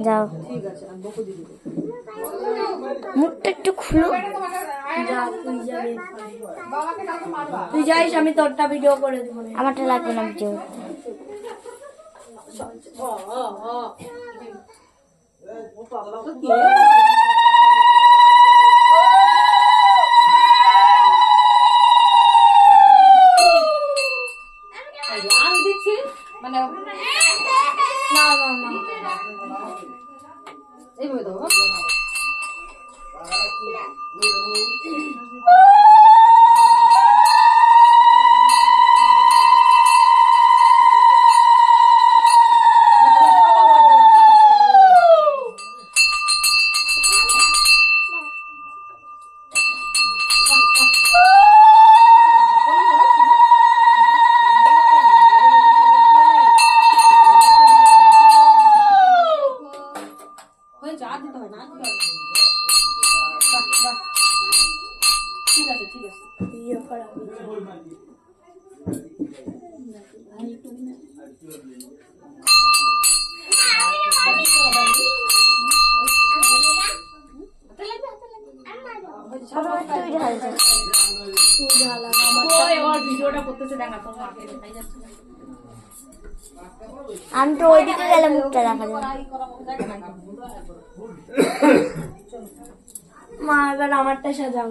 যাও, ঠিক আছে আমি বকু দিয়ে দেবো। মুখটা একটু খুলো। যা তুই যাবি, তুই যাইস, আমি তোরটা ভিডিও করে দেবো। আমারটা লাগবে না ভিডিও। আমি দিচ্ছি মানে না না না, এইভাবে দাও। ঠিক আছে ঠিক আছে। ভিডিও করা তুই ঢাল যা। তুই ঢালা আমার ভিডিওটা করতেছে দেখা তোর মাকে দেখাই যাচ্ছে না। আমি তো ওইদিকে গেলে মুখটা দেখা যাবে। মা, এবার আমারটা সাজাও।